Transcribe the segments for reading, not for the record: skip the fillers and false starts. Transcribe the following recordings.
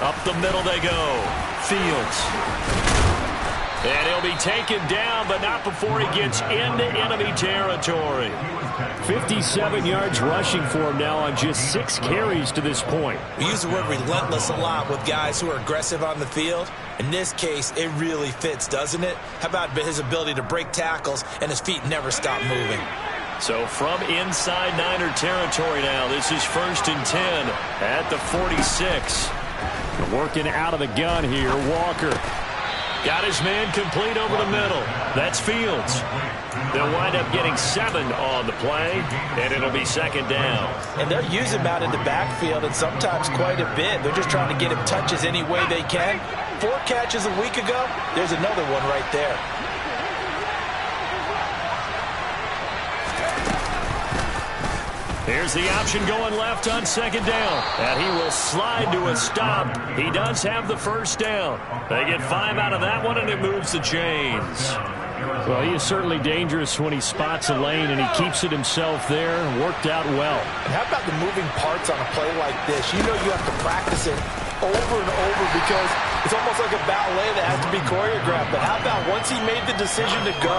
Up the middle they go. Fields. And he'll be taken down, but not before he gets into enemy territory. 57 yards rushing for him now on just 6 carries to this point. We use the word relentless a lot with guys who are aggressive on the field. In this case, it really fits, doesn't it? How about his ability to break tackles and his feet never stop moving? So from inside Niner territory now, this is 1st and 10 at the 46. Working out of the gun here, Walker. Got his man complete over the middle. That's Fields. They'll wind up getting 7 on the play, and it'll be 2nd down. And they'll use him out in the backfield, and sometimes quite a bit. They're just trying to get him touches any way they can. 4 catches a week ago, there's another one right there. Here's the option going left on 2nd down. And he will slide to a stop. He does have the 1st down. They get 5 out of that one, and it moves the chains. Well, he is certainly dangerous when he spots a lane, and he keeps it himself there. Worked out well. And how about the moving parts on a play like this? You know you have to practice it over and over because it's almost like a ballet that has to be choreographed. But how about once he made the decision to go,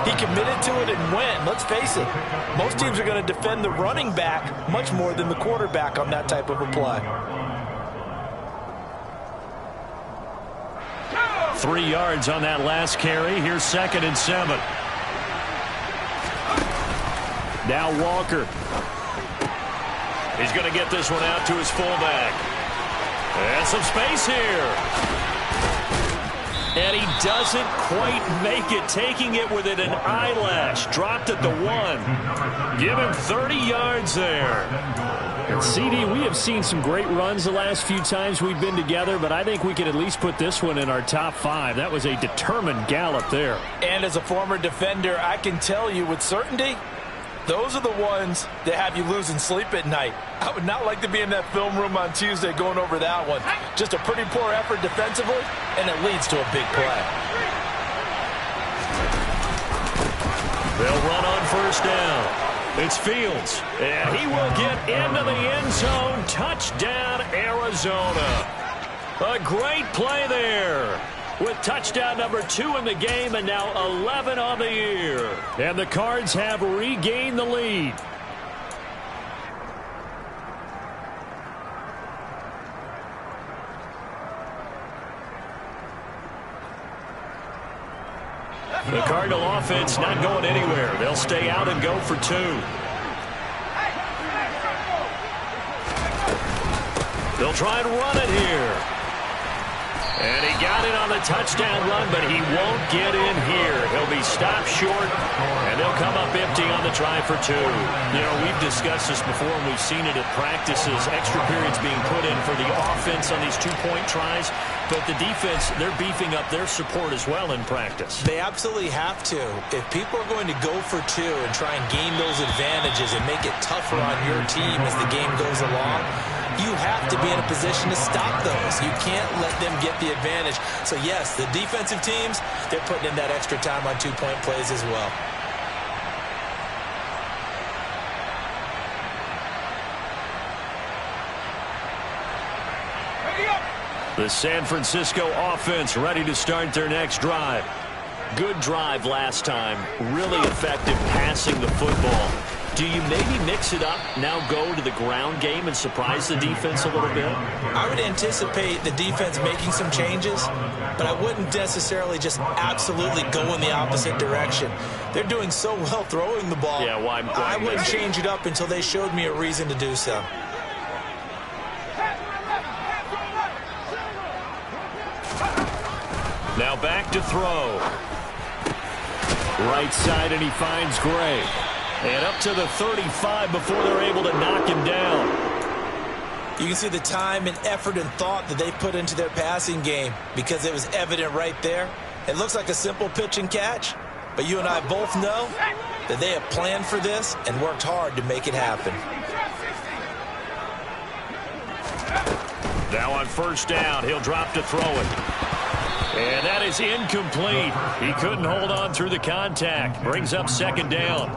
he committed to it and went. Let's face it, most teams are going to defend the running back much more than the quarterback on that type of a play. 3 yards on that last carry. Here's 2nd and 7. Now Walker. He's going to get this one out to his fullback. And some space here. And he doesn't quite make it, taking it within an eyelash. Dropped at the 1. Give him 30 yards there. And CD, we have seen some great runs the last few times we've been together, but I think we could at least put this one in our top 5. That was a determined gallop there. And as a former defender, I can tell you with certainty, those are the ones that have you losing sleep at night. I would not like to be in that film room on Tuesday going over that one. Just a pretty poor effort defensively, and it leads to a big play. They'll run on 1st down. It's Fields, and he will get into the end zone. Touchdown, Arizona. A great play there, with touchdown number 2 in the game and now 11 on the year. And the Cards have regained the lead. The Cardinal offense not going anywhere. They'll stay out and go for 2. They'll try and run it here. And he got it on the touchdown run, but he won't get in here. He'll be stopped short, and they'll come up empty on the try for 2. You know, we've discussed this before, and we've seen it at practices. Extra periods being put in for the offense on these 2-point tries. But the defense, they're beefing up their support as well in practice. They absolutely have to. If people are going to go for 2 and try and gain those advantages and make it tougher on your team as the game goes along, you have to be in a position to stop those. You can't let them get the advantage. So, yes, the defensive teams, they're putting in that extra time on 2-point plays as well. The San Francisco offense ready to start their next drive. Good drive last time. Really effective passing the football. Do you maybe mix it up, now go to the ground game and surprise the defense a little bit? I would anticipate the defense making some changes, but I wouldn't necessarily just absolutely go in the opposite direction. They're doing so well throwing the ball. Yeah, why I wouldn't change it up until they showed me a reason to do so. Now back to throw. Right side, and he finds Gray. And up to the 35 before they're able to knock him down. You can see the time and effort and thought that they put into their passing game because it was evident right there. It looks like a simple pitch and catch, but you and I both know that they have planned for this and worked hard to make it happen. Now on 1st down, he'll drop to throw it. And that is incomplete. He couldn't hold on through the contact. Brings up 2nd down.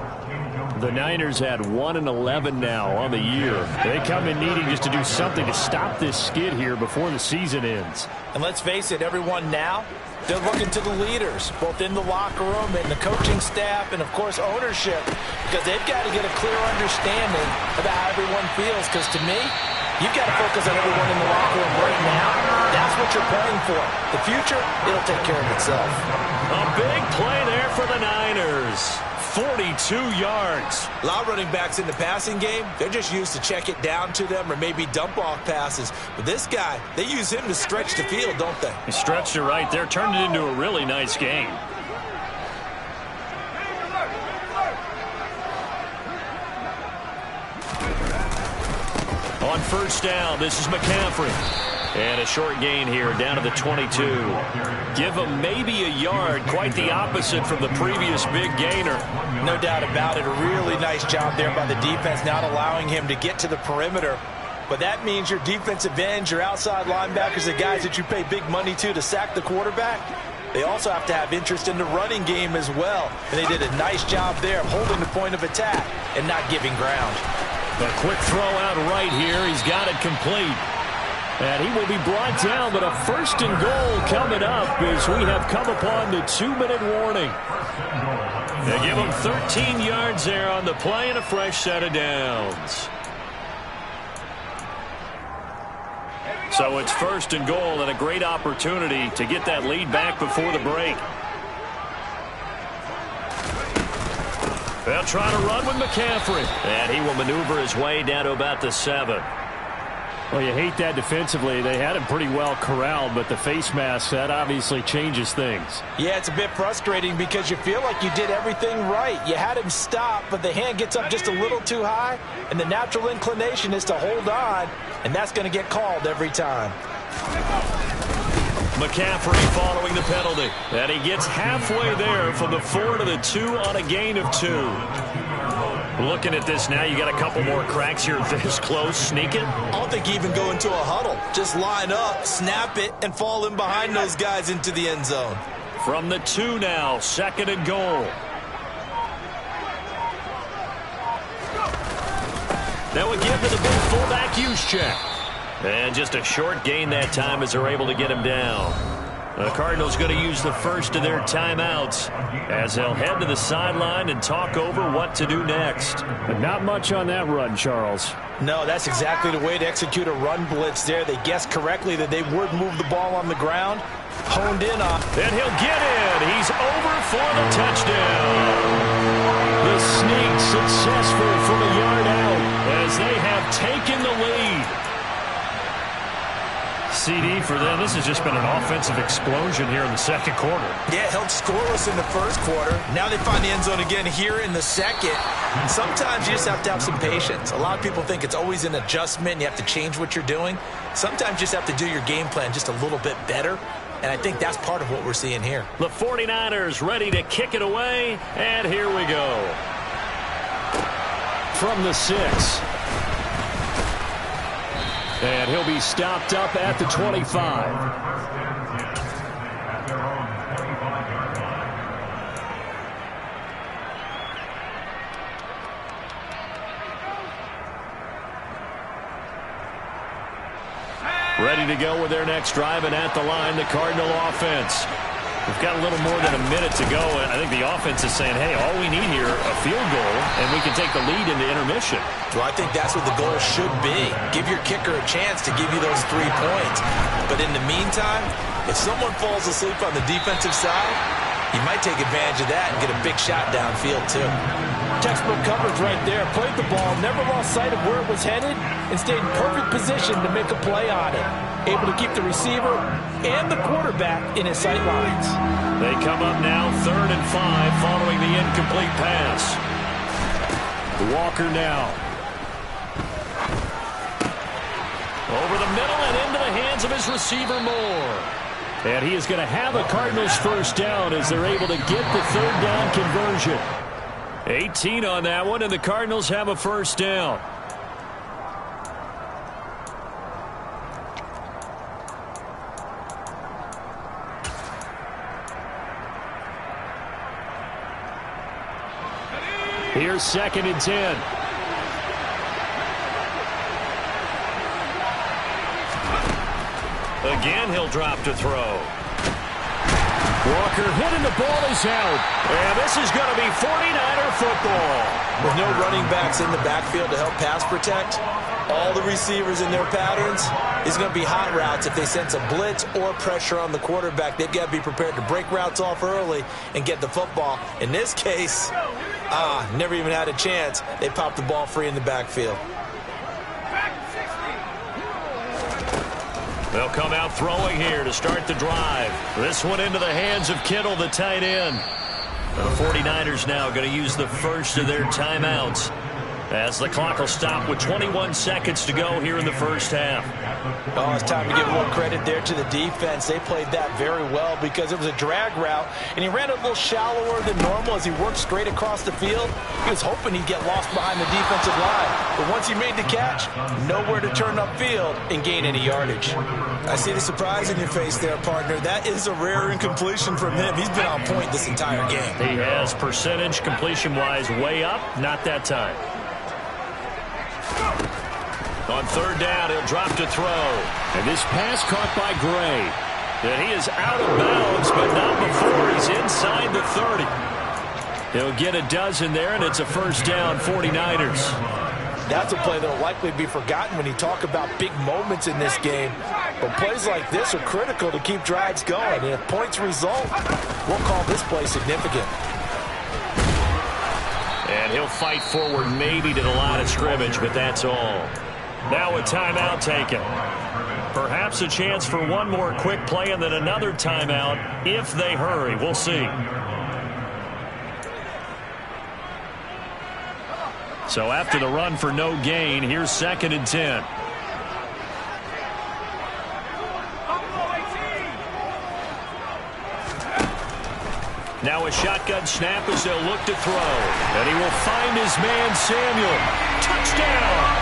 The Niners had 1-11 now on the year. They come in needing just to do something to stop this skid here before the season ends. And let's face it, everyone now, they're looking to the leaders, both in the locker room and the coaching staff and, of course, ownership, because they've got to get a clear understanding of how everyone feels. Because to me, you've got to focus on everyone in the locker room right now. That's what you're playing for. The future, it'll take care of itself. A big play there for the Niners. 42 yards. A lot of running backs in the passing game, they're just used to check it down to them or maybe dump off passes. But this guy, they use him to stretch the field, don't they? He stretched it right there, turned it into a really nice game. On first down, this is McCaffrey. And a short gain here, down to the 22. Give him maybe a yard, quite the opposite from the previous big gainer. No doubt about it. A really nice job there by the defense, not allowing him to get to the perimeter. But that means your defensive ends, your outside linebackers, the guys that you pay big money to sack the quarterback, they also have to have interest in the running game as well. And they did a nice job there of holding the point of attack and not giving ground. A quick throw out right here. He's got it complete. And he will be brought down, but a first and goal coming up as we have come upon the 2-minute warning. They give him 13 yards there on the play and a fresh set of downs. So it's first and goal and a great opportunity to get that lead back before the break. They'll try to run with McCaffrey. And he will maneuver his way down to about the 7. Well, you hate that defensively. They had him pretty well corralled, but the face mask, that obviously changes things. Yeah, it's a bit frustrating because you feel like you did everything right. You had him stop, but the hand gets up just a little too high, and the natural inclination is to hold on, and that's going to get called every time. McCaffrey following the penalty. And he gets halfway there from the 4 to the 2 on a gain of 2. Looking at this now, you got a couple more cracks here this close. Sneak it. I don't think you even go into a huddle. Just line up, snap it, and fall in behind those guys into the end zone. From the 2 now, second and goal. Now we give to the big fullback use check. And just a short gain that time as they're able to get him down. The Cardinals going to use the first of their timeouts as they'll head to the sideline and talk over what to do next. But not much on that run, Charles. No, that's exactly the way to execute a run blitz there. They guessed correctly that they would move the ball on the ground. Honed in on. And he'll get in. He's over for the touchdown. The sneak successful from a yard out as they have taken the lead. CD for them. This has just been an offensive explosion here in the second quarter. Yeah, held scoreless in the first quarter. Now they find the end zone again here in the second. Sometimes you just have to have some patience. A lot of people think it's always an adjustment. You have to change what you're doing. Sometimes you just have to do your game plan just a little bit better. And I think that's part of what we're seeing here. The 49ers ready to kick it away. And here we go. From the 6. And he'll be stopped up at the 25. Ready to go with their next drive, and at the line, the Cardinal offense. We've got a little more than a minute to go, and I think the offense is saying, hey, all we need here, a field goal, and we can take the lead into intermission. Well, I think that's what the goal should be. Give your kicker a chance to give you those 3 points. But in the meantime, if someone falls asleep on the defensive side, you might take advantage of that and get a big shot downfield, too. Textbook coverage right there. Played the ball, never lost sight of where it was headed, and stayed in perfect position to make a play on it. Able to keep the receiver and the quarterback in his sight lines. They come up now 3rd and 5 following the incomplete pass. Walker now. Over the middle and into the hands of his receiver Moore. And he is going to have a Cardinals first down as they're able to get the 3rd down conversion. 18 on that one, and the Cardinals have a first down. Here's 2nd and 10. Again, he'll drop to throw. Walker hit and the ball is out. And this is going to be 49er football. With no running backs in the backfield to help pass protect, all the receivers in their patterns, it's going to be hot routes. If they sense a blitz or pressure on the quarterback, they've got to be prepared to break routes off early and get the football. In this case, never even had a chance. They popped the ball free in the backfield. They'll come out throwing here to start the drive. This one into the hands of Kittle, the tight end. The 49ers now going to use the first of their timeouts as the clock will stop with 21 seconds to go here in the first half. Oh, it's time to give a little credit there to the defense. They played that very well because it was a drag route, and he ran a little shallower than normal as he worked straight across the field. He was hoping he'd get lost behind the defensive line, but once he made the catch, nowhere to turn upfield and gain any yardage. I see the surprise in your face there, partner. That is a rare incompletion from him. He's been on point this entire game. He has percentage completion-wise way up, not that time. On 3rd down, he'll drop to throw. And this pass caught by Gray. And he is out of bounds, but not before he's inside the 30. He'll get a dozen there, and it's a first down, 49ers. That's a play that will likely be forgotten when you talk about big moments in this game. But plays like this are critical to keep drives going. And if points result, we'll call this play significant. And he'll fight forward maybe to the line of scrimmage, but that's all. Now a timeout taken. Perhaps a chance for one more quick play and then another timeout if they hurry. We'll see. So after the run for no gain, here's 2nd and 10. Now a shotgun snap as they'll look to throw. And he will find his man Samuel. Touchdown!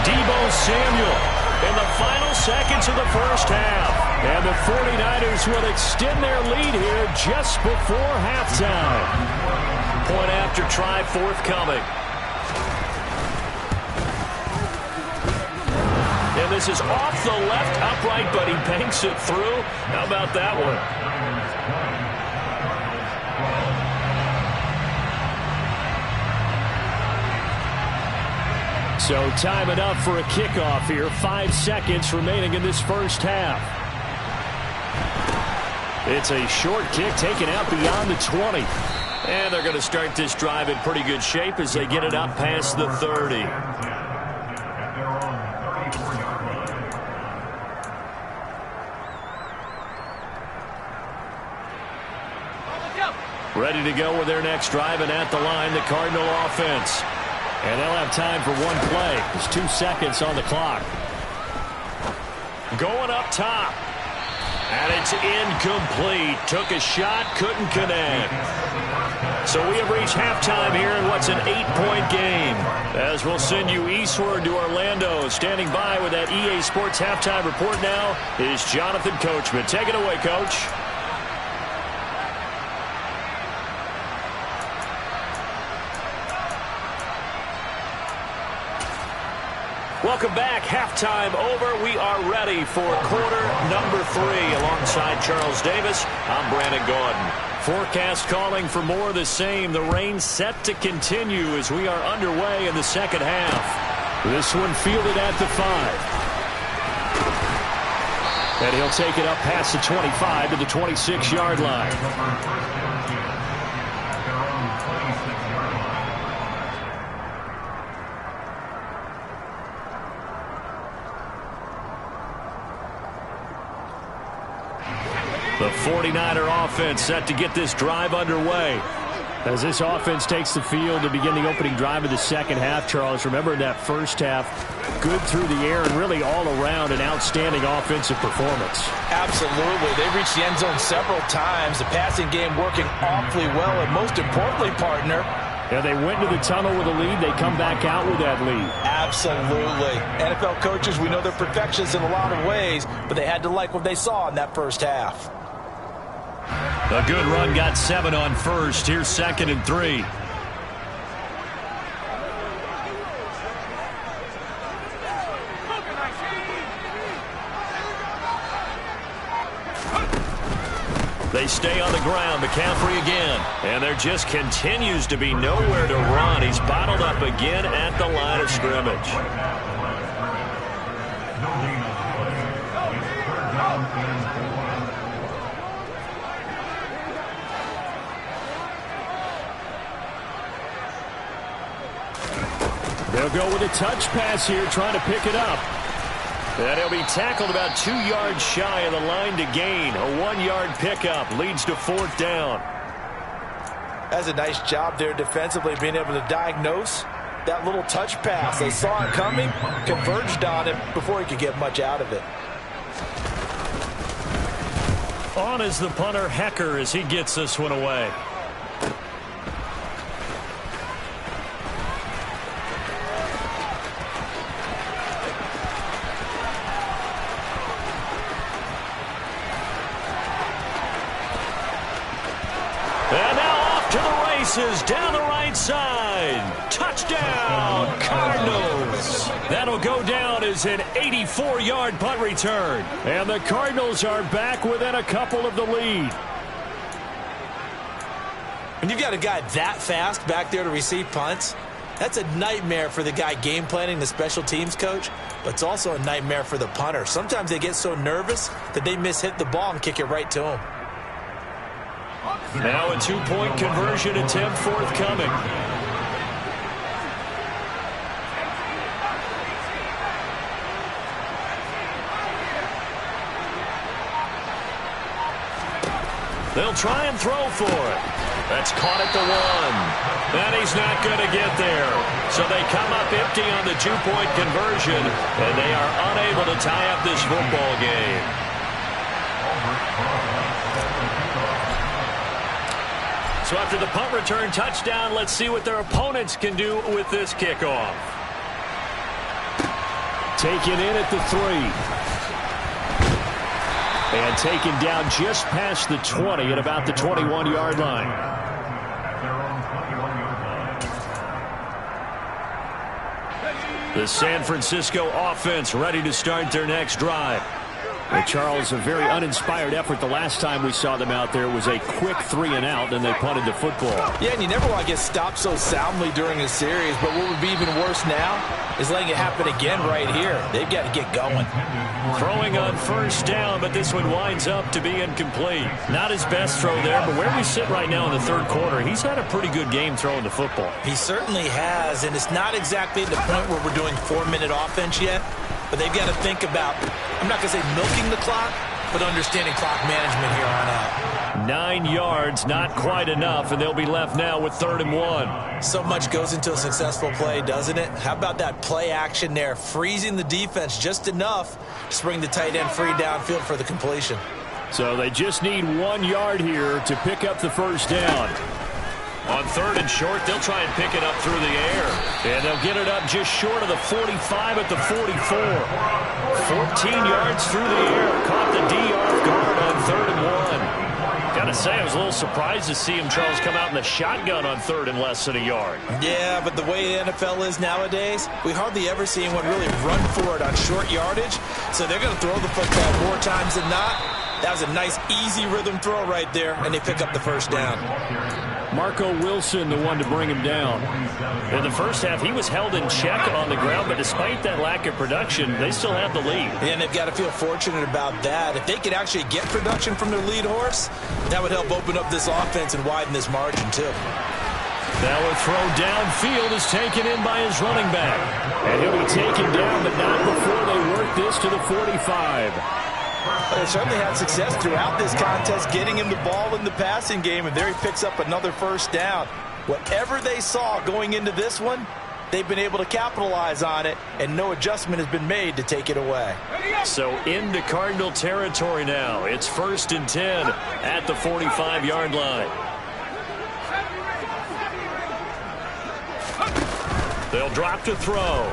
Deebo Samuel in the final seconds of the first half. And the 49ers will extend their lead here just before halftime. Point after try forthcoming. And this is off the left upright, but he banks it through. How about that one? So time enough for a kickoff here. 5 seconds remaining in this first half. It's a short kick taken out beyond the 20. And they're going to start this drive in pretty good shape as they get it up past the 30. Ready to go with their next drive, and at the line, the Cardinal offense. And they'll have time for one play. There's 2 seconds on the clock. Going up top. And it's incomplete. Took a shot, couldn't connect. So we have reached halftime here in what's an 8-point game. As we'll send you eastward to Orlando. Standing by with that EA Sports halftime report now is Jonathan Coachman. Take it away, Coach. Welcome back. Halftime over. We are ready for quarter number 3. Alongside Charles Davis, I'm Brandon Gaudin. Forecast calling for more of the same. The rain set to continue as we are underway in the second half. This one fielded at the 5. And he'll take it up past the 25 to the 26-yard line. The 49er offense set to get this drive underway. As this offense takes the field to begin the opening drive of the second half, Charles, remember in that first half, good through the air and really all around an outstanding offensive performance. Absolutely. They reached the end zone several times. The passing game working awfully well, and most importantly, partner, yeah, they went into the tunnel with a lead. They come back out with that lead. Absolutely. NFL coaches, we know they're perfectionists in a lot of ways, but they had to like what they saw in that first half. A good run got 7 on first. Here's 2nd and 3. They stay on the ground. McCaffrey again. And there just continues to be nowhere to run. He's bottled up again at the line of scrimmage. They'll go with a touch pass here, trying to pick it up. And he'll be tackled about 2 yards shy of the line to gain. A 1-yard pickup leads to 4th down. That's a nice job there defensively, being able to diagnose that little touch pass. They saw it coming, converged on it before he could get much out of it. On is the punter, Hecker, as he gets this one away. And now off to the races down the right side. Touchdown, Cardinals. That'll go down as an 84-yard punt return. And the Cardinals are back within a couple of the lead. When you've got a guy that fast back there to receive punts, that's a nightmare for the guy game planning, the special teams coach, but it's also a nightmare for the punter. Sometimes they get so nervous that they hit the ball and kick it right to him. Now a 2-point conversion attempt forthcoming. They'll try and throw for it. That's caught at the 1. And he's not going to get there. So they come up empty on the 2-point conversion, and they are unable to tie up this football game. So after the punt return touchdown, let's see what their opponents can do with this kickoff. Taken in at the 3. And taken down just past the 20 at about the 21-yard line. The San Francisco offense ready to start their next drive. Well, Charles, a very uninspired effort the last time we saw them out there. It was a quick 3-and-out, and they punted the football. Yeah, and you never want to get stopped so soundly during a series, but what would be even worse now is letting it happen again right here. They've got to get going. Throwing on first down, but this one winds up to be incomplete. Not his best throw there, but where we sit right now in the third quarter, he's had a pretty good game throwing the football. He certainly has, and it's not exactly the point where we're doing 4-minute offense yet. But they've got to think about, I'm not going to say milking the clock, but understanding clock management here on out. 9 yards, not quite enough, and they'll be left now with 3rd and 1. So much goes into a successful play, doesn't it? How about that play action there, freezing the defense just enough to bring the tight end free downfield for the completion. So they just need 1 yard here to pick up the first down. On 3rd and short, they'll try and pick it up through the air. And they'll get it up just short of the 45 at the 44. 14 yards through the air. Caught the D off guard on 3rd and 1. Got to say, I was a little surprised to see him, Charles, come out in the shotgun on 3rd and less than a yard. Yeah, but the way the NFL is nowadays, we hardly ever see anyone really run for it on short yardage. So they're going to throw the football more times than not. That was a nice, easy rhythm throw right there, and they pick up the first down. Marco Wilson, the one to bring him down. In the first half, he was held in check on the ground, but despite that lack of production, they still have the lead. And they've got to feel fortunate about that. If they could actually get production from their lead horse, that would help open up this offense and widen this margin, too. Now a throw downfield is taken in by his running back. And he'll be taken down, but not before they work this to the 45. They certainly had success throughout this contest, getting him the ball in the passing game, and there he picks up another first down. Whatever they saw going into this one, they've been able to capitalize on it, and no adjustment has been made to take it away. So into Cardinal territory now. It's 1st and 10 at the 45-yard line. They'll drop to throw.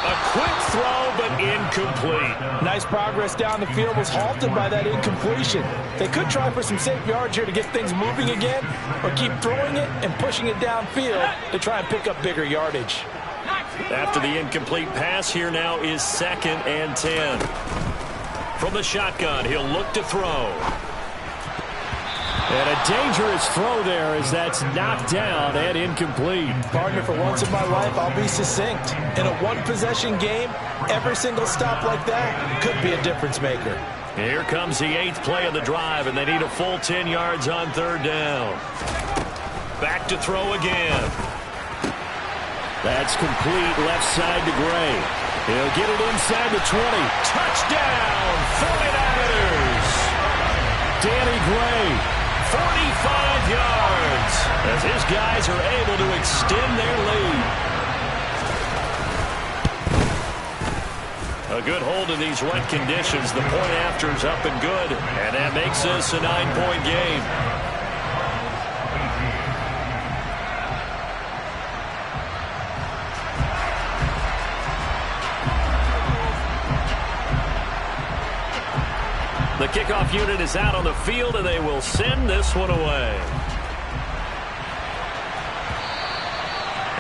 A quick throw, but incomplete. Nice progress down the field was halted by that incompletion. They could try for some safe yards here to get things moving again, or keep throwing it and pushing it downfield to try and pick up bigger yardage. After the incomplete pass, here now is 2nd and 10. From the shotgun, he'll look to throw. And a dangerous throw there as that's knocked down and incomplete. Partner, for once in my life, I'll be succinct. In a one-possession game, every single stop like that could be a difference maker. Here comes the 8th play of the drive, and they need a full 10 yards on 3rd down. Back to throw again. That's complete left side to Gray. He'll get it inside the 20. Touchdown, 49ers! Danny Gray. 45 yards as his guys are able to extend their lead. A good hold of these wet conditions. The point after is up and good, and that makes this a 9-point game. The kickoff unit is out on the field, and they will send this one away.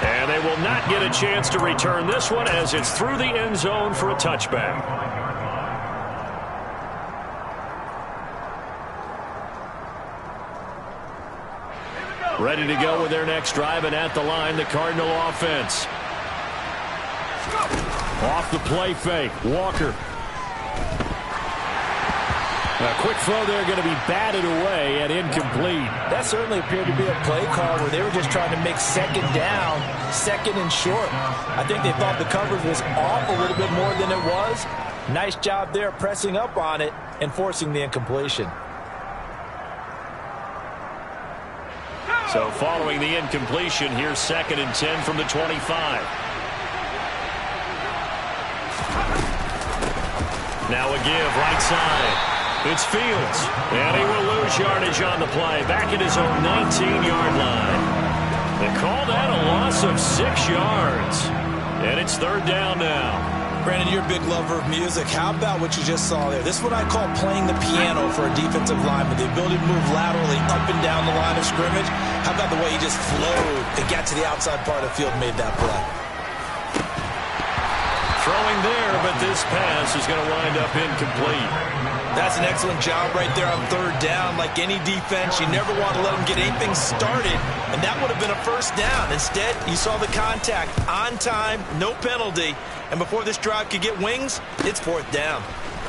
And they will not get a chance to return this one as it's through the end zone for a touchback. Ready to go with their next drive, and at the line, the Cardinal offense. Off the play fake, Walker. A quick throw there going to be batted away and incomplete. That certainly appeared to be a play call where they were just trying to make 2nd down, 2nd and short. I think they thought the coverage was off a little bit more than it was. Nice job there pressing up on it and forcing the incompletion. So following the incompletion, here's 2nd and 10 from the 25. Now a give right side. It's Fields, and he will lose yardage on the play, back at his own 19-yard line. They call that a loss of 6 yards, and it's 3rd down now. Brandon, you're a big lover of music. How about what you just saw there? This is what I call playing the piano for a defensive lineman, the ability to move laterally up and down the line of scrimmage. How about the way he just flowed and got to the outside part of the field and made that play? Throwing there, but this pass is going to wind up incomplete. That's an excellent job right there on 3rd down. Like any defense, you never want to let them get anything started, and that would have been a 1st down. Instead, you saw the contact on time, no penalty, and before this drive could get wings, it's 4th down.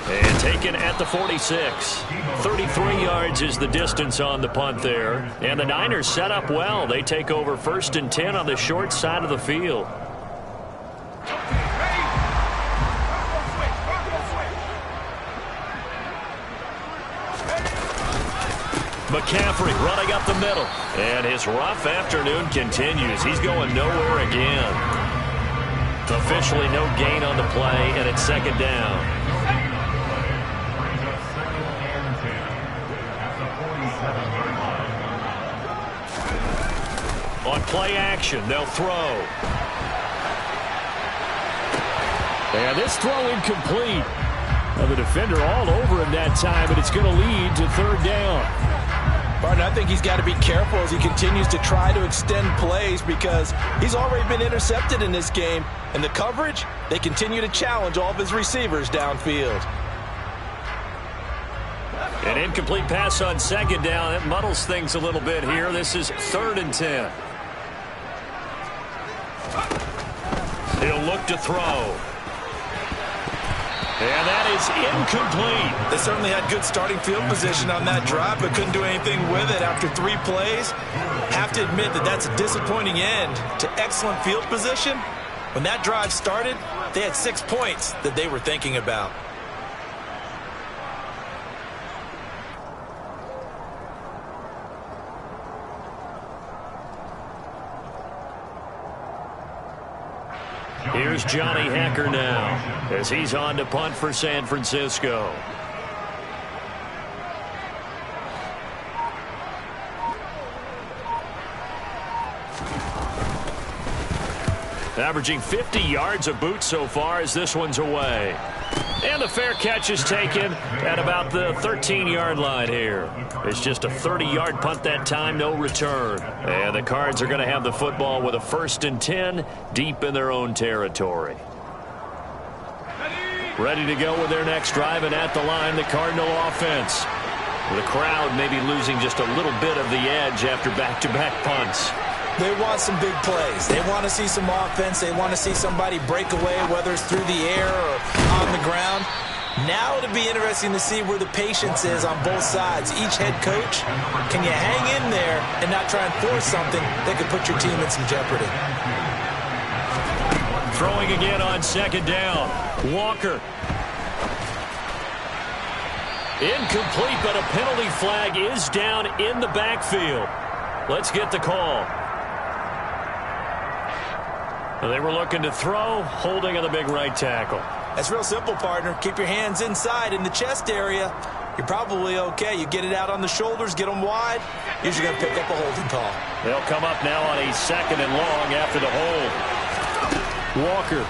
And taken at the 46. 33 yards is the distance on the punt there, and the Niners set up well. They take over 1st and 10 on the short side of the field. McCaffrey running up the middle. And his rough afternoon continues. He's going nowhere again. Officially no gain on the play, and it's 2nd down. On play action, they'll throw. And this throw incomplete. Now the defender all over him that time, but it's going to lead to 3rd down. Barton, I think he's got to be careful as he continues to try to extend plays because he's already been intercepted in this game. And the coverage, they continue to challenge all of his receivers downfield. An incomplete pass on 2nd down. It muddles things a little bit here. This is 3rd and 10. He'll look to throw. And that is incomplete. They certainly had good starting field position on that drive, but couldn't do anything with it after 3 plays. Have to admit that that's a disappointing end to excellent field position. When that drive started, they had 6 points that they were thinking about. Here's Johnny Hacker now as he's on to punt for San Francisco. Averaging 50 yards a boot so far as this one's away. And the fair catch is taken at about the 13-yard line here. It's just a 30-yard punt that time, no return. And the Cards are going to have the football with a 1st and 10 deep in their own territory. Ready to go with their next drive, and at the line, the Cardinal offense. The crowd maybe losing just a little bit of the edge after back-to-back punts. They want some big plays. They want to see some offense. They want to see somebody break away, whether it's through the air or on the ground. Now it'll be interesting to see where the patience is on both sides. Each head coach, can you hang in there and not try and force something that could put your team in some jeopardy? Throwing again on second down. Walker. Incomplete, but a penalty flag is down in the backfield. Let's get the call. They were looking to throw, holding on the big right tackle. That's real simple, partner. Keep your hands inside in the chest area. You're probably okay. You get it out on the shoulders, get them wide. Usually going to pick up a holding call. They'll come up now on a 2nd and long after the hold. Walker.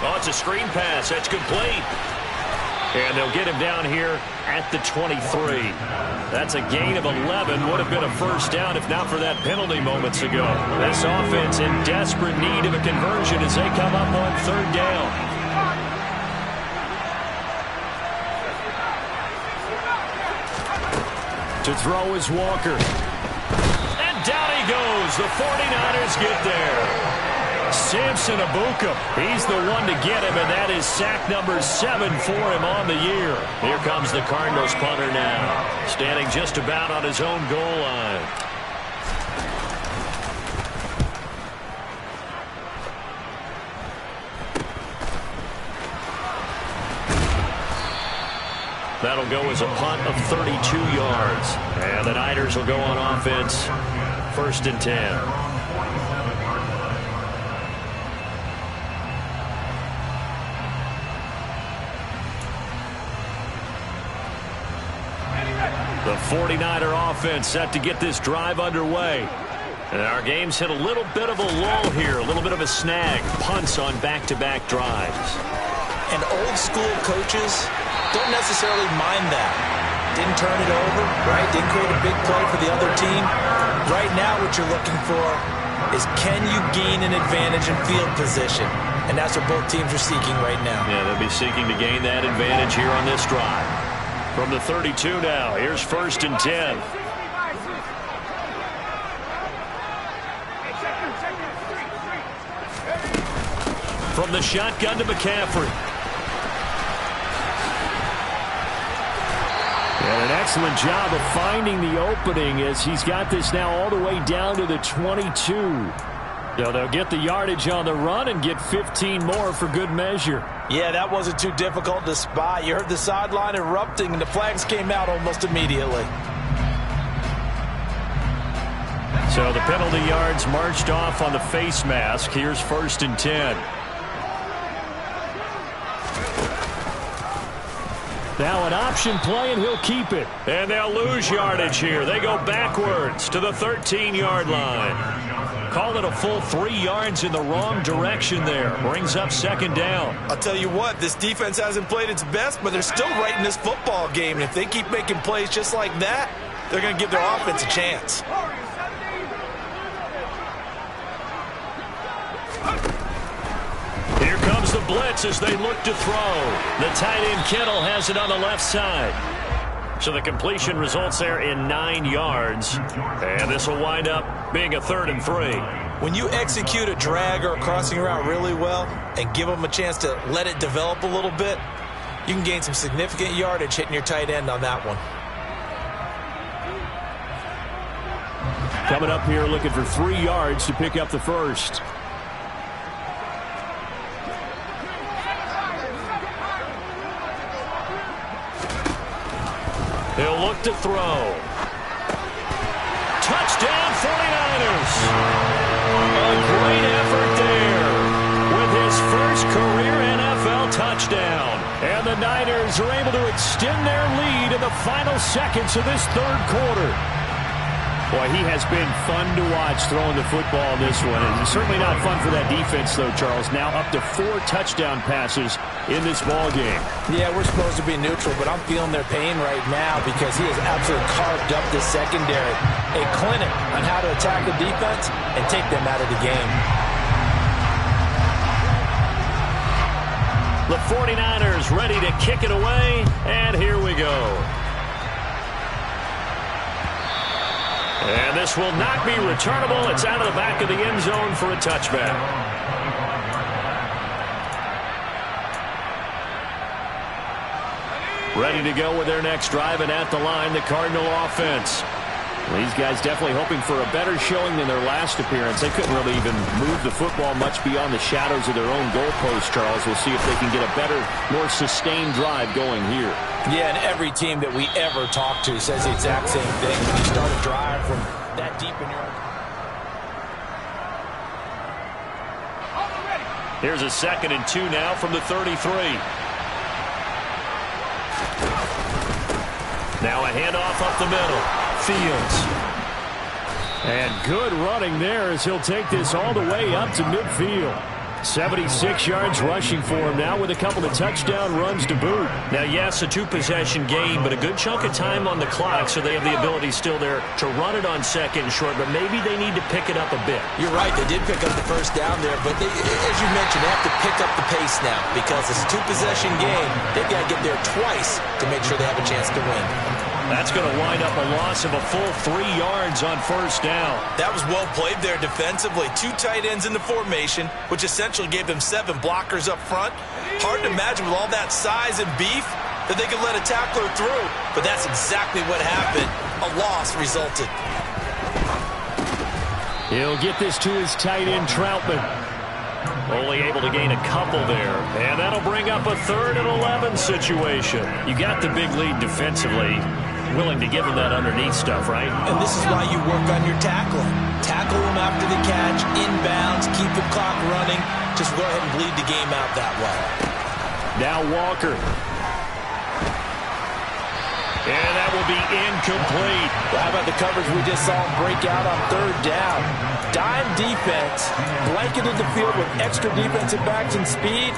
Oh, it's a screen pass. That's complete. And they'll get him down here at the 23. That's a gain of 11. Would have been a first down if not for that penalty moments ago. This offense in desperate need of a conversion as they come up on 3rd down. To throw is Walker. And down he goes. The 49ers get there. Samson Abuka. He's the one to get him, and that is sack number 7 for him on the year. Here comes the Cardinals punter now, standing just about on his own goal line. That'll go as a punt of 32 yards. And the Niners will go on offense, 1st and 10. The 49er offense set to get this drive underway. And our game's hit a little bit of a lull here, a little bit of a snag. Punts on back-to-back drives. And old school coaches don't necessarily mind that. Didn't turn it over, right? Didn't create a big play for the other team. Right now what you're looking for is can you gain an advantage in field position? And that's what both teams are seeking right now. Yeah, they'll be seeking to gain that advantage here on this drive. From the 32 now, here's 1st and 10. From the shotgun to McCaffrey. And an excellent job of finding the opening as he's got this now all the way down to the 22. So they'll get the yardage on the run and get 15 more for good measure. Yeah, that wasn't too difficult to spot. You heard the sideline erupting, and the flags came out almost immediately. So the penalty yards marched off on the face mask. Here's 1st and 10. Now an option play, and he'll keep it. And they'll lose yardage here. They go backwards to the 13-yard line. Call it a full 3 yards in the wrong direction there. Brings up 2nd down. I'll tell you what, this defense hasn't played its best, but they're still right in this football game. And if they keep making plays just like that, they're going to give their offense a chance. Here comes the blitz as they look to throw. The tight end Kittle has it on the left side. So the completion results there in 9 yards. And this will wind up being a 3rd and 3. When you execute a drag or a crossing route really well and give them a chance to let it develop a little bit, you can gain some significant yardage hitting your tight end on that one. Coming up here looking for 3 yards to pick up the first. He'll look to throw. Touchdown 49ers. A great effort there with his first career NFL touchdown. And the Niners are able to extend their lead in the final seconds of this 3rd quarter. Boy, he has been fun to watch throwing the football in this one. And it's certainly not fun for that defense, though, Charles. Now up to 4 touchdown passes in this ball game. Yeah, we're supposed to be neutral, but I'm feeling their pain right now because he has absolutely carved up the secondary. A clinic on how to attack the defense and take them out of the game. The 49ers ready to kick it away, and here we go. And this will not be returnable. It's out of the back of the end zone for a touchback. Ready to go with their next drive, and at the line, the Cardinal offense. These guys definitely hoping for a better showing than their last appearance. They couldn't really even move the football much beyond the shadows of their own goalpost, Charles. We'll see if they can get a better, more sustained drive going here. Yeah, and every team that we ever talk to says the exact same thing. When you start a drive from that deep in your... Here's a 2nd and 2 now from the 33. Now a handoff up the middle. Fields. And good running there as he'll take this all the way up to midfield. 76 yards rushing for him now with a couple of touchdown runs to boot. Now, yes, a 2-possession game, but a good chunk of time on the clock, so they have the ability still there to run it on 2nd and short, but maybe they need to pick it up a bit. You're right, they did pick up the first down there, but they, as you mentioned, they have to pick up the pace now because it's a 2-possession game. They've got to get there twice to make sure they have a chance to win. That's going to wind up a loss of a full 3 yards on first down. That was well played there defensively. 2 tight ends in the formation, which essentially gave them 7 blockers up front. Hard to imagine with all that size and beef that they could let a tackler through. But that's exactly what happened. A loss resulted. He'll get this to his tight end, Troutman. Only able to gain a couple there. And that'll bring up a 3rd and 11 situation. You got the big lead defensively. Willing to give him that underneath stuff, right? And this is why you work on your tackling. Tackle him after the catch, inbounds, keep the clock running. Just go ahead and bleed the game out that way. Now Walker. And that will be incomplete. How about the coverage we just saw him break out on 3rd down? Dime defense, blanketed the field with extra defensive backs and speed,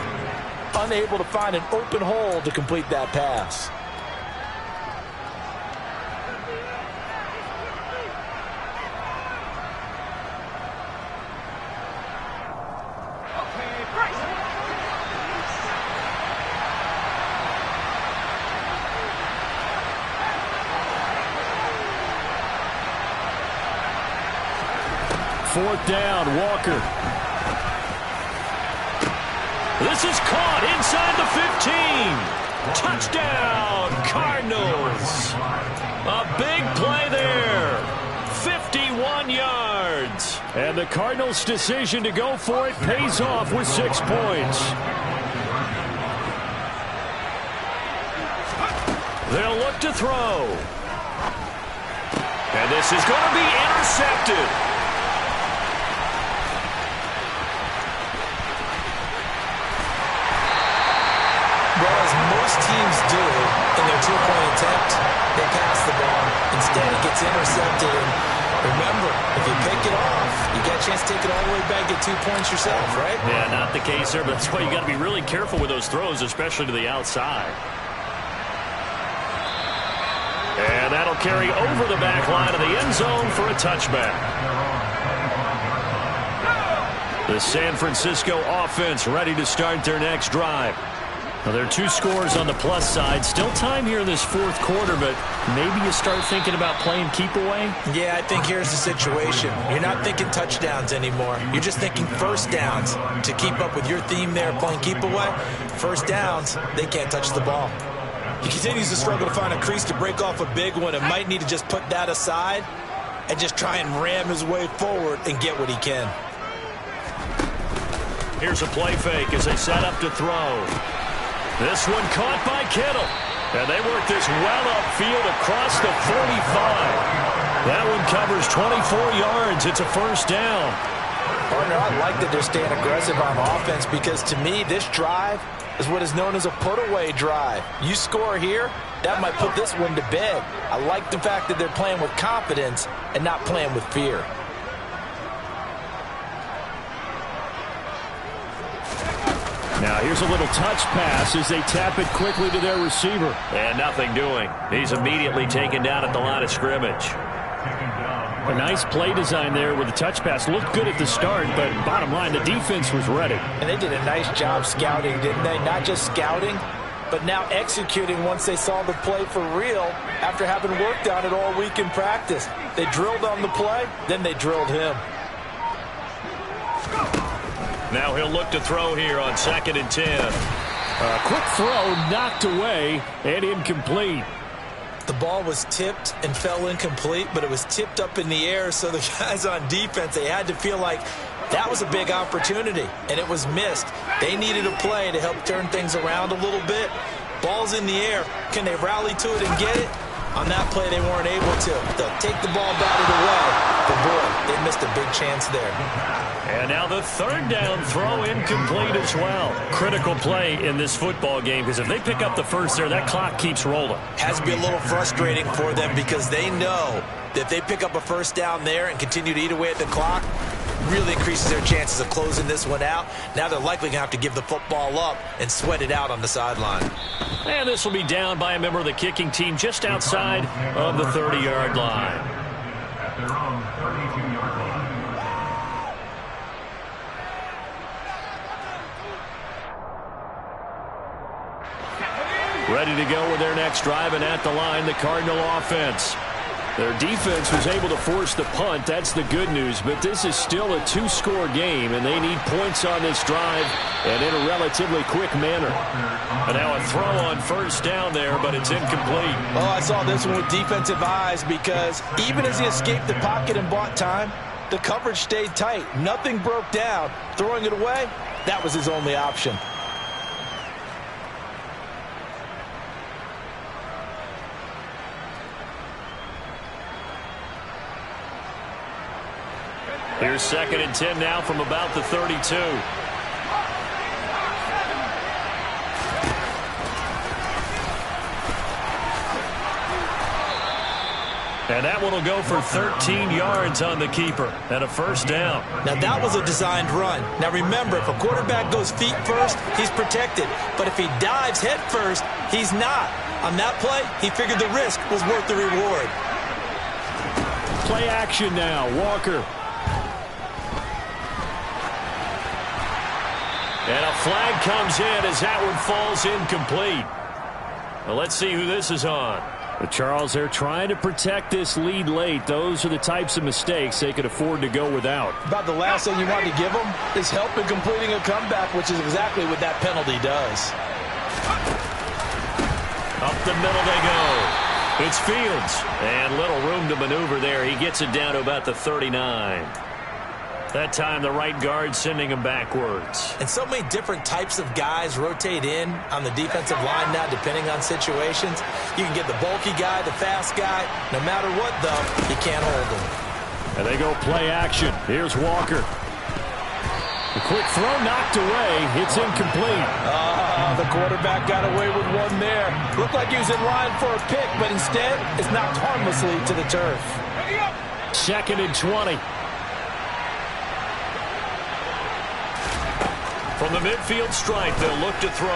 unable to find an open hole to complete that pass. Fourth down, Walker. This is caught inside the 15. Touchdown, Cardinals. A big play there. 51 yards. And the Cardinals' decision to go for it pays off with 6 points. They'll look to throw. And this is going to be intercepted. Well, as most teams do in their 2-point attempt, they pass the ball. Instead, it gets intercepted. And remember, if you pick it off, you get a chance to take it all the way back, get 2 points yourself, right? Yeah, not the case there, but that's why you got to be really careful with those throws, especially to the outside. And that'll carry over the back line of the end zone for a touchback. The San Francisco offense ready to start their next drive. Now, there are 2 scores on the plus side. Still time here in this 4th quarter, but maybe you start thinking about playing keep away? Yeah, I think here's the situation. You're not thinking touchdowns anymore. You're just thinking first downs. To keep up with your theme there, playing keep away, first downs, they can't touch the ball. He continues to struggle to find a crease to break off a big one and might need to just put that aside and just try and ram his way forward and get what he can. Here's a play fake as they set up to throw. This one caught by Kittle. And they work this well upfield across the 45. That one covers 24 yards. It's a first down. Partner, I like that they're staying aggressive on offense because to me, this drive is what is known as a put-away drive. You score here, that might put this one to bed. I like the fact that they're playing with confidence and not playing with fear. Now here's a little touch pass as they tap it quickly to their receiver. And nothing doing. He's immediately taken down at the line of scrimmage. A nice play design there with the touch pass. Looked good at the start, but bottom line, the defense was ready. And they did a nice job scouting, didn't they? Not just scouting, but now executing once they saw the play for real after having worked on it all week in practice. They drilled on the play, then they drilled him. Now he'll look to throw here on 2nd and 10. A quick throw knocked away and incomplete. The ball was tipped and fell incomplete, but it was tipped up in the air, so the guys on defense, they had to feel like that was a big opportunity, and it was missed. They needed a play to help turn things around a little bit. Ball's in the air. Can they rally to it and get it? On that play, they weren't able to. They'll take the ball batted away. But, boy, they missed a big chance there. And now the 3rd down throw incomplete as well. Critical play in this football game, because if they pick up the first there, that clock keeps rolling. Has to be a little frustrating for them because they know that if they pick up a first down there and continue to eat away at the clock, really increases their chances of closing this one out. Now they're likely going to have to give the football up and sweat it out on the sideline. And this will be down by a member of the kicking team just outside of the 30-yard line. At their own 32-yard line. Ready to go with their next drive, and at the line, the Cardinal offense. Their defense was able to force the punt. That's the good news, but this is still a 2-score game, and they need points on this drive and in a relatively quick manner. And now a throw on 1st down there, but it's incomplete. Oh, I saw this one with defensive eyes because even as he escaped the pocket and bought time, the coverage stayed tight. Nothing broke down. Throwing it away, that was his only option. Here's 2nd and 10 now from about the 32. And that one will go for 13 yards on the keeper and a 1st down. Now, that was a designed run. Now, remember, if a quarterback goes feet first, he's protected. But if he dives head first, he's not. On that play, he figured the risk was worth the reward. Play action now. Walker. And a flag comes in as that one falls incomplete. Well, let's see who this is on. But Charles, they're trying to protect this lead late. Those are the types of mistakes they could afford to go without. About the last thing you want to give them is help in completing a comeback, which is exactly what that penalty does. Up the middle they go. It's Fields. And little room to maneuver there. He gets it down to about the 39. That time, the right guard sending him backwards. And so many different types of guys rotate in on the defensive line now, depending on situations. You can get the bulky guy, the fast guy. No matter what, though, you can't hold him. And they go play action. Here's Walker. The quick throw knocked away. It's incomplete. The quarterback got away with one there. Looked like he was in line for a pick, but instead, it's knocked harmlessly to the turf. 2nd and 20. From the midfield stripe, they'll look to throw.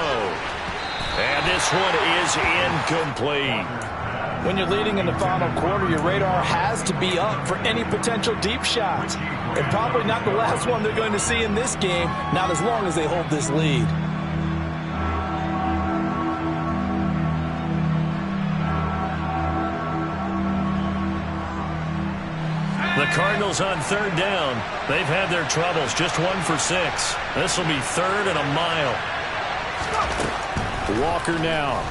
And this one is incomplete. When you're leading in the final quarter, your radar has to be up for any potential deep shots. And probably not the last one they're going to see in this game, not as long as they hold this lead. The Cardinals on 3rd down. They've had their troubles. Just 1 for 6. This will be 3rd and a mile. Walker now.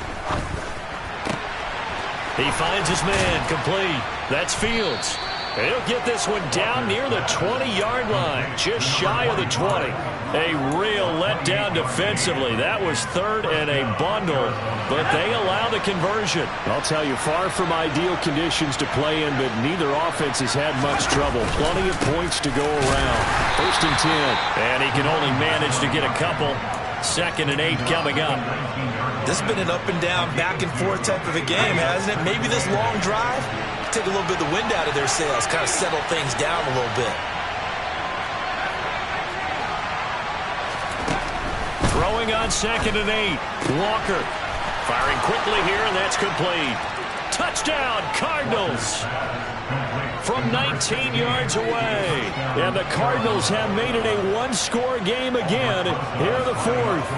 He finds his man. Complete. That's Fields. And he'll get this one down near the 20-yard line. Just shy of the 20. A real letdown defensively. That was 3rd and a bundle, but they allow the conversion. I'll tell you, far from ideal conditions to play in, but neither offense has had much trouble. Plenty of points to go around. 1st and 10. And he can only manage to get a couple. 2nd and 8 coming up. This has been an up and down, back and forth type of a game, hasn't it? Maybe this long drive take a little bit of the wind out of their sails, kind of settle things down a little bit. Throwing on 2nd and 8. Walker firing quickly here, and that's complete. Touchdown, Cardinals. From 19 yards away. And the Cardinals have made it a one-score game again here in the fourth.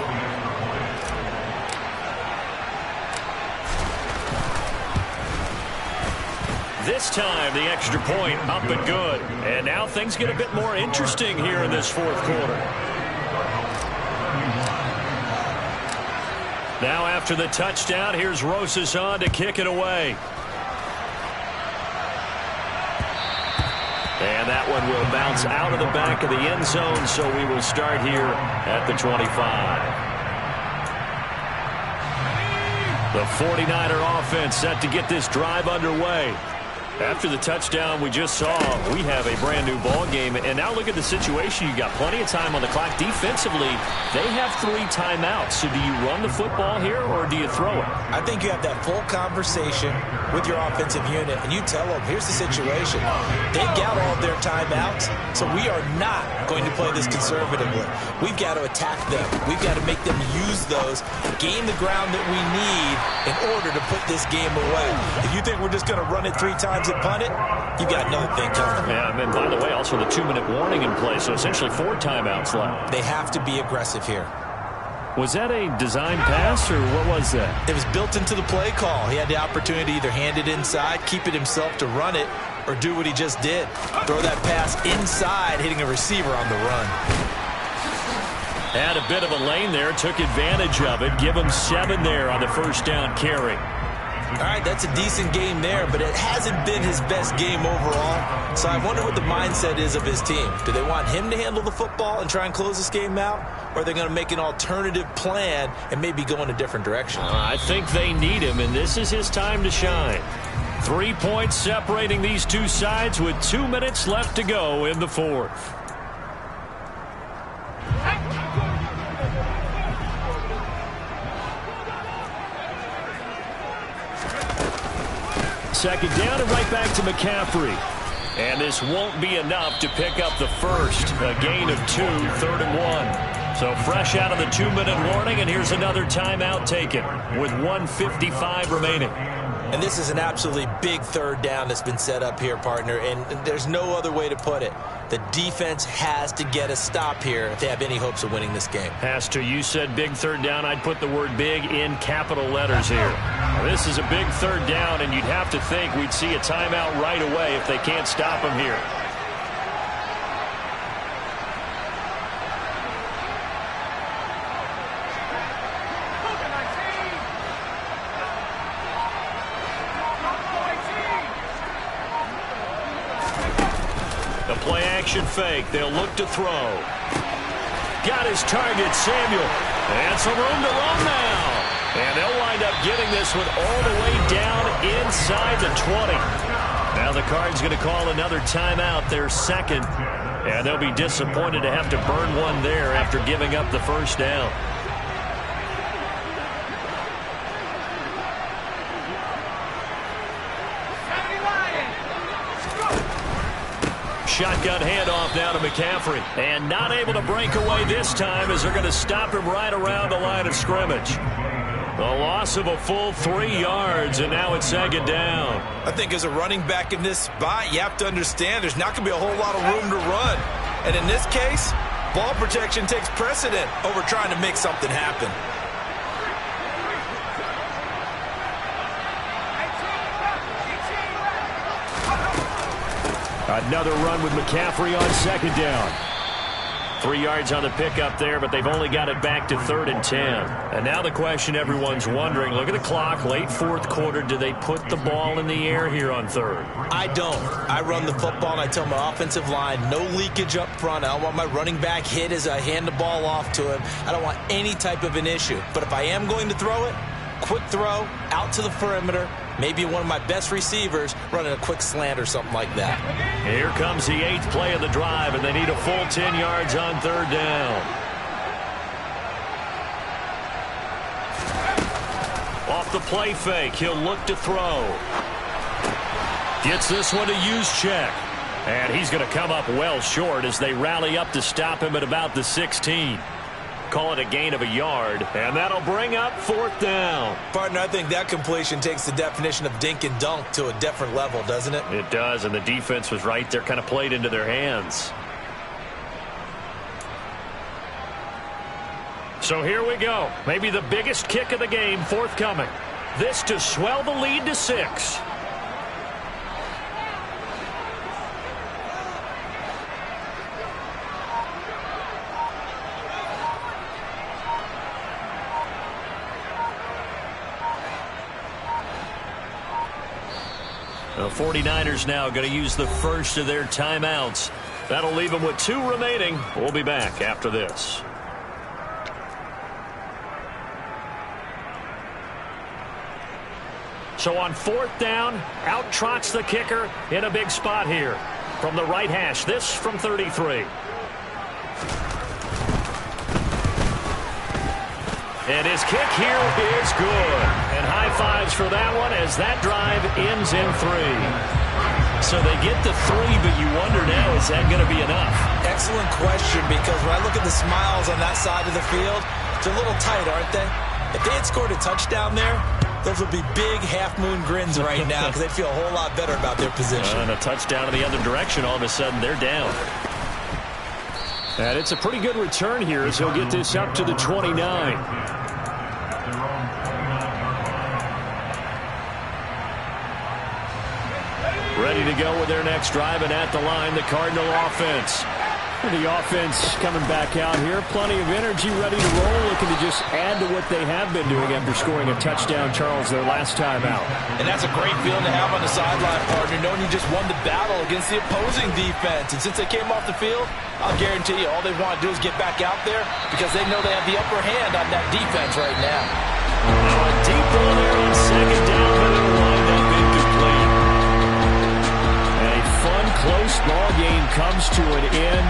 This time, the extra point up and good. And now things get a bit more interesting here in this fourth quarter. Now after the touchdown, here's Rosas on to kick it away. And that one will bounce out of the back of the end zone, so we will start here at the 25. The 49er offense set to get this drive underway. After the touchdown we just saw, we have a brand new ball game. And now look at the situation. You got plenty of time on the clock. Defensively, they have 3 timeouts. So do you run the football here or do you throw it? I think you have that full conversation with your offensive unit, and you tell them, here's the situation. They've got all of their timeouts, so we are not going to play this conservatively. We've got to attack them. We've got to make them use those, gain the ground that we need in order to put this game away. If you think we're just going to run it 3 times and punt it, you've got another thing coming. Yeah, and by the way, also the 2-minute warning in place, so essentially 4 timeouts left. They have to be aggressive here. Was that a design pass, or what was that? It was built into the play call. He had the opportunity to either hand it inside, keep it himself to run it, or do what he just did. Throw that pass inside, hitting a receiver on the run. Had a bit of a lane there, took advantage of it. Give him 7 there on the first down carry. All right, that's a decent game there, but it hasn't been his best game overall. So I wonder what the mindset is of his team. Do they want him to handle the football and try and close this game out? Or are they going to make an alternative plan and maybe go in a different direction? I think they need him, and this is his time to shine. 3 points separating these two sides with 2 minutes left to go in the fourth. Second down and right back to McCaffrey. And this won't be enough to pick up the first. A gain of 2, 3rd and 1. So fresh out of the 2-minute warning, and here's another timeout taken with 1:55 remaining. And this is an absolutely big 3rd down that's been set up here, partner, and there's no other way to put it. The defense has to get a stop here if they have any hopes of winning this game. Has to. You said big 3rd down. I'd put the word big in capital letters here. Now, this is a big 3rd down, and you'd have to think we'd see a timeout right away if they can't stop him here. Play-action fake. They'll look to throw. Got his target, Samuel. And some room to run now. And they'll wind up getting this one all the way down inside the 20. Now the Cards going to call another timeout, their second. And they'll be disappointed to have to burn one there after giving up the first down. Shotgun handoff now to McCaffrey. And not able to break away this time as they're going to stop him right around the line of scrimmage. The loss of a full 3 yards, and now it's second down. I think as a running back in this spot, you have to understand there's not going to be a whole lot of room to run. And in this case, ball protection takes precedent over trying to make something happen. Another run with McCaffrey on second down. 3 yards on the pickup there, but they've only got it back to 3rd and 10. And now the question everyone's wondering, look at the clock, late fourth quarter, do they put the ball in the air here on 3rd? I don't. I run the football, and I tell my offensive line, no leakage up front. I don't want my running back hit as I hand the ball off to him. I don't want any type of an issue. But if I am going to throw it, quick throw, out to the perimeter, maybe one of my best receivers running a quick slant or something like that. Here comes the 8th play of the drive, and they need a full 10 yards on 3rd down. Off the play fake, he'll look to throw. Gets this one to Juszczyk. And he's going to come up well short as they rally up to stop him at about the 16. Call it a gain of a yard, and that'll bring up 4th down. Partner, I think that completion takes the definition of dink and dunk to a different level, doesn't it? It does, and the defense was right there, kind of played into their hands. So here we go. Maybe the biggest kick of the game forthcoming. This to swell the lead to 6. The 49ers now going to use the first of their timeouts. That'll leave them with 2 remaining. We'll be back after this. So on 4th down, out trots the kicker in a big spot here. From the right hash, this from 33. And his kick here is good. And high fives for that one as that drive ends in 3. So they get the 3, but you wonder now, is that going to be enough? Excellent question, because when I look at the smiles on that side of the field, they're a little tight, aren't they? If they had scored a touchdown there, those would be big half-moon grins right now because they'd feel a whole lot better about their position. And a touchdown in the other direction, all of a sudden they're down. And it's a pretty good return here as he'll get this up to the 29. Ready to go with their next drive, and at the line, the Cardinal offense. The offense coming back out here. Plenty of energy, ready to roll, looking to just add to what they have been doing after scoring a touchdown, Charles, their last time out. And that's a great feeling to have on the sideline, partner, knowing you just won the battle against the opposing defense. And since they came off the field, I'll guarantee you all they want to do is get back out there because they know they have the upper hand on that defense right now. A deep ball there on 2nd down, but it'll wind up incomplete. A fun, close ball game comes to an end.